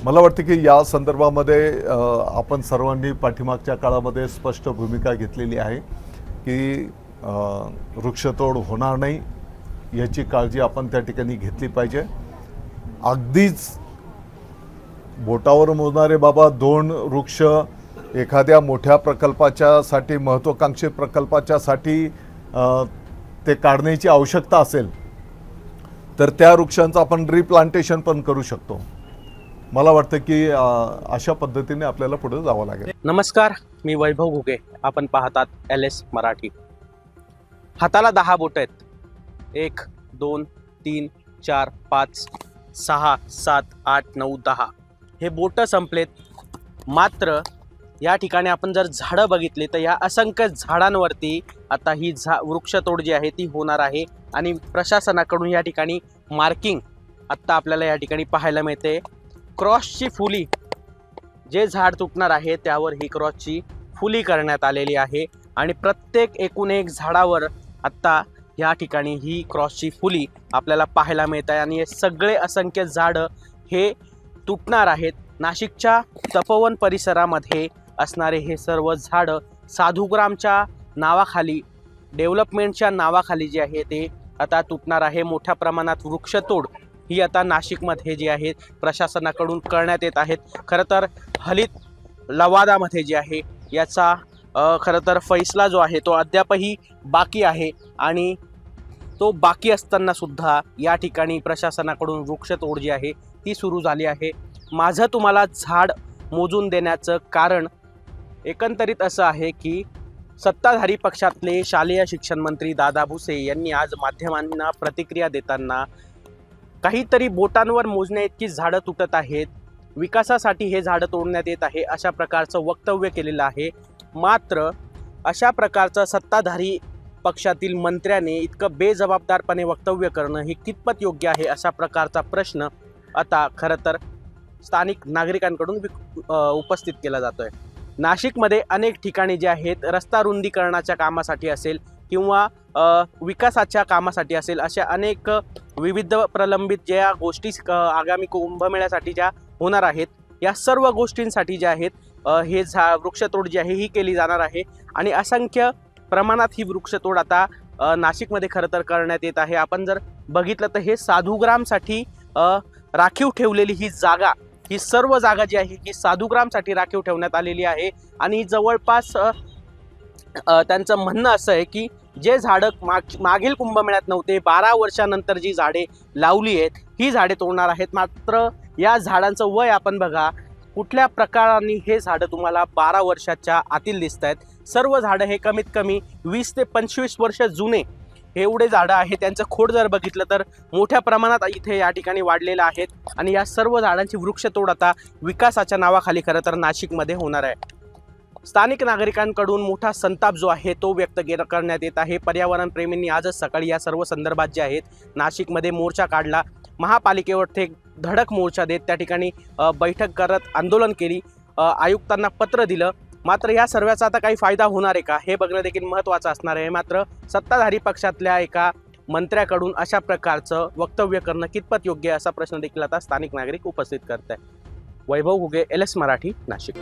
मला वाटतं की या संदर्भामध्ये आपण सर्वांनी पाठीमागच्या काळामध्ये स्पष्ट भूमिका घेतलेली आहे की वृक्षतोड होणार नाही याची काळजी आपण त्या ठिकाणी घेतली पाहिजे। अगदीच बोटावर मोजणारे बाबा 2 वृक्ष एखाद्या मोठ्या प्रकल्पाच्यासाठी महत्त्वाकांक्षी प्रकल्पाच्यासाठी ते काढण्याची आवश्यकता असेल तर त्या वृक्षांचं आपण रिप्लांटेशन पण करू शकतो। मला वाटतं की अशा पद्धतीने आपल्याला पुढे जावं लागेल। नमस्कार, मी वैभव घुगे, आपण पाहतात LS मराठी। हाताला 10 बोट आहेत, 1 2 3 4 5 6 7 8 9 10 हे बोट संपलेत। मात्र या ठिकाणी आपण जर झाडं बघितली तर या असंख्य झाडांवरती आता ही वृक्षतोड जी आहे ती होणार आहे आणि प्रशासनाकडून या ठिकाणी मार्किंग आत्ता आपल्याला या ठिकाणी पाहायला मिळते। क्रॉसची फुली, जे झाड तुटणार आहे त्यावर ही क्रॉसची फुली करण्यात आलेली आहे आणि प्रत्येक एकूण एक झाडावर आत्ता या ठिकाणी ही क्रॉसची फुली आपल्याला पाहायला मिळत आहे आणि हे सगळे असंख्य झाडं हे तुटणार आहेत। नाशिकच्या तपोवन परिसरामध्ये असणारे हे सर्व झाडं साधुग्रामच्या नावाखाली, डेव्हलपमेंटच्या नावाखाली जे आहे ते आता तुटणार आहे। मोठ्या प्रमाणात वृक्षतोड ही आता नाशिकमध्ये जी आहे प्रशासनाकडून करण्यात येत आहेत। खरं तर हरित लवादामध्ये जे आहे याचा खरं तर फैसला जो आहे तो अद्यापही बाकी आहे आणि तो बाकी असताना सुद्धा या ठिकाणी प्रशासनाकडून वृक्षतोड जी आहे ती सुरू झाली आहे। माझं तुम्हाला झाड मोजून देण्याचं कारण एकंदरीत असं आहे की सत्ताधारी पक्षातले शालेय शिक्षण मंत्री दादा भुसे यांनी आज माध्यमांना प्रतिक्रिया देताना काहीतरी बोटांवर मोजण्या इतकी झाडं तुटत आहेत, विकासासाठी हे झाडं तोडण्यात येत आहे अशा प्रकारचं वक्तव्य केलेलं आहे। मात्र अशा प्रकारचं सत्ताधारी पक्षातील मंत्र्याने इतकं बेजबाबदारपणे वक्तव्य करणं हे कितपत योग्य आहे अशा प्रकारचा प्रश्न आता खरं तर स्थानिक नागरिकांकडून उपस्थित केला जातोय। नाशिकमध्ये अनेक ठिकाणी जे आहेत रस्ता रुंदीकरणाच्या कामासाठी असेल किंवा विकासाच्या कामासाठी असेल अशा अनेक विविध प्रलंबित ज्या गोष्टी आगामी कुंभमेळ्यासाठी ज्या होणार आहेत या सर्व गोष्टींसाठी ज्या आहेत हे वृक्षतोड जी आहे ही केली जाणार आहे आणि असंख्य प्रमाणात ही वृक्षतोड आता नाशिकमध्ये खरं तर करण्यात येत आहे। आपण जर बघितलं तर हे साधुग्रामसाठी राखीव ठेवलेली ही जागा, ही सर्व जागा जी आहे ही साधुग्रामसाठी राखीव ठेवण्यात आलेली आहे आणि जवळपास त्यांचं म्हणणं असं आहे की जे झाडं मागील कुंभमेळ्यात नव्हते, 12 वर्षानंतर जी झाडे लावली आहेत ही झाडे तोडणार आहेत। मात्र या झाडांचं वय आपण बघा, कुठल्या प्रकाराने हे झाडं तुम्हाला 12 वर्षाच्या आतील दिसत आहेत। सर्व झाडं हे कमीत कमी 20 ते 25 वर्ष जुने हे एवढे झाडं आहे। त्यांचं खोड जर बघितलं तर मोठ्या प्रमाणात इथे या ठिकाणी वाढलेलं आहेत आणि या सर्व झाडांची वृक्षतोड आता विकासाच्या नावाखाली खरं तर नाशिकमध्ये होणार आहे। स्थानिक नागरिकांकडून मोठा संताप जो आहे तो व्यक्त करण्यात येत आहे। पर्यावरण प्रेमींनी आजच सकाळी या सर्व संदर्भात जे आहेत नाशिकमध्ये मोर्चा काढला, महापालिकेवर ते धडक मोर्चा देत त्या ठिकाणी बैठक करत आंदोलन केली, आयुक्तांना पत्र दिलं। मात्र या सर्वाचा आता काही फायदा होणार आहे का हे बघणं देखील महत्त्वाचं असणार आहे। मात्र सत्ताधारी पक्षातल्या एका मंत्र्याकडून अशा प्रकारचं वक्तव्य करणं कितपत योग्य आहे असा प्रश्न देखील आता स्थानिक नागरिक उपस्थित करत आहे। वैभव घुगे, LS मराठी, नाशिक।